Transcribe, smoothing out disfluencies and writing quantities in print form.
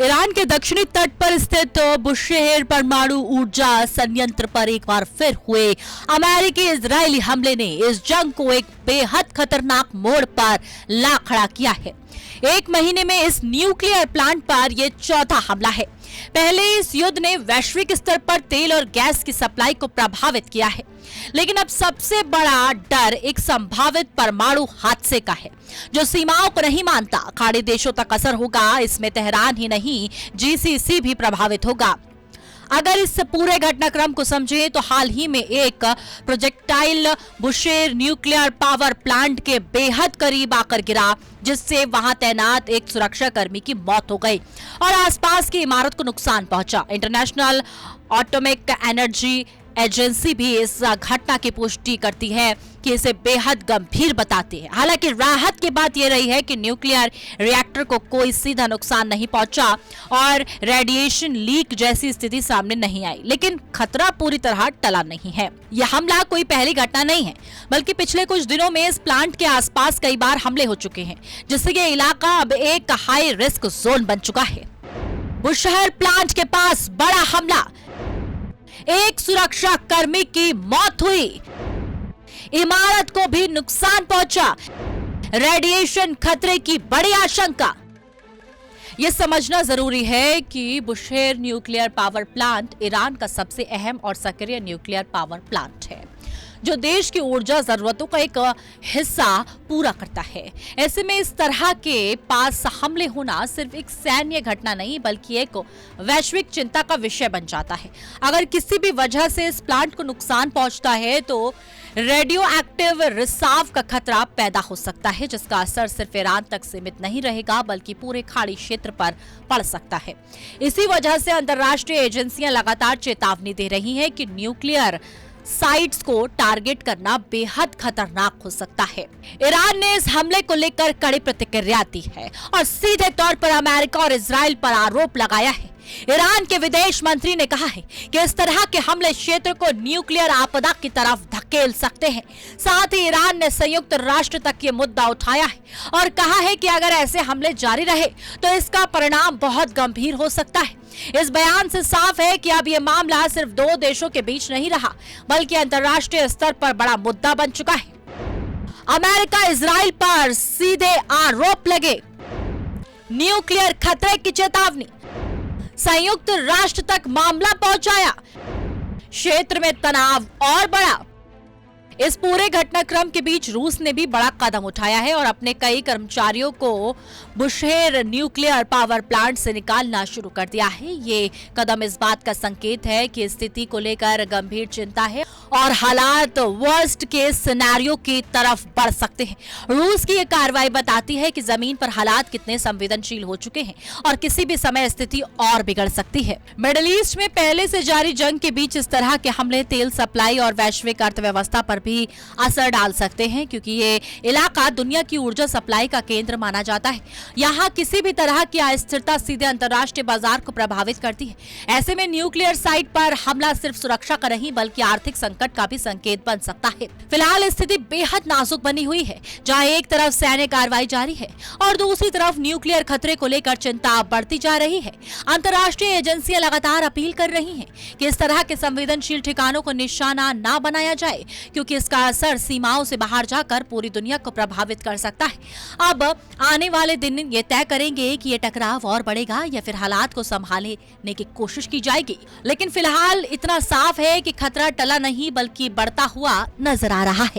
Iran के दक्षिणी तट पर स्थित बुशहेर परमाणु ऊर्जा संयंत्र पर एक बार फिर हुए अमेरिकी इजरायली हमले ने इस जंग को एक बेहद खतरनाक मोड़ पर ला खड़ा किया है। एक महीने में इस न्यूक्लियर प्लांट पर यह चौथा हमला है। पहले इस युद्ध ने वैश्विक स्तर पर तेल और गैस की सप्लाई को प्रभावित किया है, लेकिन अब सबसे बड़ा डर एक संभावित परमाणु हादसे का है जो सीमाओं को नहीं मानता। खाड़ी देशों तक असर होगा, इसमें तेहरान ही नहीं जीसीसी भी प्रभावित होगा। अगर इस पूरे घटनाक्रम को समझें तो हाल ही में एक projectile Bushehr nuclear power plant के बेहद करीब आकर गिरा, जिससे वहां तैनात एक सुरक्षा कर्मी की मौत हो गई और आसपास की इमारत को नुकसान पहुंचा। इंटरनेशनल एटॉमिक एनर्जी एजेंसी भी इस घटना की पुष्टि करती है कि इसे बेहद गंभीर बताती है। हालांकि राहत की बात यह रही है कि न्यूक्लियर रिएक्टर को कोई सीधा नुकसान नहीं पहुंचा और रेडिएशन लीक जैसी स्थिति सामने नहीं आई, लेकिन खतरा पूरी तरह टला नहीं है। यह हमला कोई पहली घटना नहीं है, बल्कि पिछले कुछ दिनों में इस प्लांट के आसपास कई बार हमले हो चुके हैं, जिससे यह इलाका अब एक हाई रिस्क जोन बन चुका है। बुशहेर प्लांट के पास बड़ा हमला, एक सुरक्षा कर्मी की मौत हुई, इमारत को भी नुकसान पहुंचा, रेडिएशन खतरे की बड़ी आशंका। यह समझना जरूरी है कि बुशहेर न्यूक्लियर पावर प्लांट ईरान का सबसे अहम और सक्रिय न्यूक्लियर पावर प्लांट है, जो देश की ऊर्जा जरूरतों का एक हिस्सा पूरा करता है। ऐसे में इस तरह के पास हमले होना सिर्फ एक सैन्य घटना नहीं, बल्कि एक वैश्विक चिंता का विषय बन जाता है। अगर किसी भी वजह से इस प्लांट को नुकसान पहुंचता है तो रेडियो एक्टिव रिसाव का खतरा पैदा हो सकता है, जिसका असर सिर्फ ईरान तक सीमित नहीं रहेगा, बल्कि पूरे खाड़ी क्षेत्र पर पड़ सकता है। इसी वजह से अंतर्राष्ट्रीय एजेंसियां लगातार चेतावनी दे रही हैं कि न्यूक्लियर साइट्स को टारगेट करना बेहद खतरनाक हो सकता है। ईरान ने इस हमले को लेकर कड़ी प्रतिक्रिया दी है और सीधे तौर पर अमेरिका और इजराइल पर आरोप लगाया है। ईरान के विदेश मंत्री ने कहा है कि इस तरह के हमले क्षेत्र को न्यूक्लियर आपदा की तरफ धकेल सकते हैं। साथ ही ईरान ने संयुक्त राष्ट्र तक ये मुद्दा उठाया है और कहा है कि अगर ऐसे हमले जारी रहे तो इसका परिणाम बहुत गंभीर हो सकता है। इस बयान से साफ है कि अब यह मामला सिर्फ दो देशों के बीच नहीं रहा, बल्कि अंतर्राष्ट्रीय स्तर पर बड़ा मुद्दा बन चुका है। अमेरिका इजराइल पर सीधे आरोप लगे, न्यूक्लियर खतरे की चेतावनी, संयुक्त राष्ट्र तक मामला पहुंचाया, क्षेत्र में तनाव और बढ़ा। इस पूरे घटनाक्रम के बीच रूस ने भी बड़ा कदम उठाया है और अपने कई कर्मचारियों को बुशहेर न्यूक्लियर पावर प्लांट से निकालना शुरू कर दिया है। ये कदम इस बात का संकेत है कि स्थिति को लेकर गंभीर चिंता है और हालात वर्स्ट केस सिनेरियो की तरफ बढ़ सकते हैं। रूस की यह कार्रवाई बताती है कि जमीन पर हालात कितने संवेदनशील हो चुके हैं और किसी भी समय स्थिति और बिगड़ सकती है। मिडिल ईस्ट में पहले से जारी जंग के बीच इस तरह के हमले तेल सप्लाई और वैश्विक अर्थव्यवस्था पर भी असर डाल सकते हैं, क्योंकि ये इलाका दुनिया की ऊर्जा सप्लाई का केंद्र माना जाता है। यहाँ किसी भी तरह की अस्थिरता सीधे अंतर्राष्ट्रीय बाजार को प्रभावित करती है। ऐसे में न्यूक्लियर साइट पर हमला सिर्फ सुरक्षा का नहीं, बल्कि आर्थिक संकट का भी संकेत बन सकता है। फिलहाल स्थिति बेहद नाजुक बनी हुई है, जहाँ एक तरफ सैन्य कार्रवाई जारी है और दूसरी तरफ न्यूक्लियर खतरे को लेकर चिंता बढ़ती जा रही है। अंतर्राष्ट्रीय एजेंसियां लगातार अपील कर रही हैं कि इस तरह के संवेदनशील ठिकानों को निशाना न बनाया जाए, क्योंकि इसका असर सीमाओं से बाहर जाकर पूरी दुनिया को प्रभावित कर सकता है। अब आने वाले दिन ये तय करेंगे कि ये टकराव और बढ़ेगा या फिर हालात को संभालने की कोशिश की जाएगी। लेकिन फिलहाल इतना साफ है कि खतरा टला नहीं, बल्कि बढ़ता हुआ नजर आ रहा है।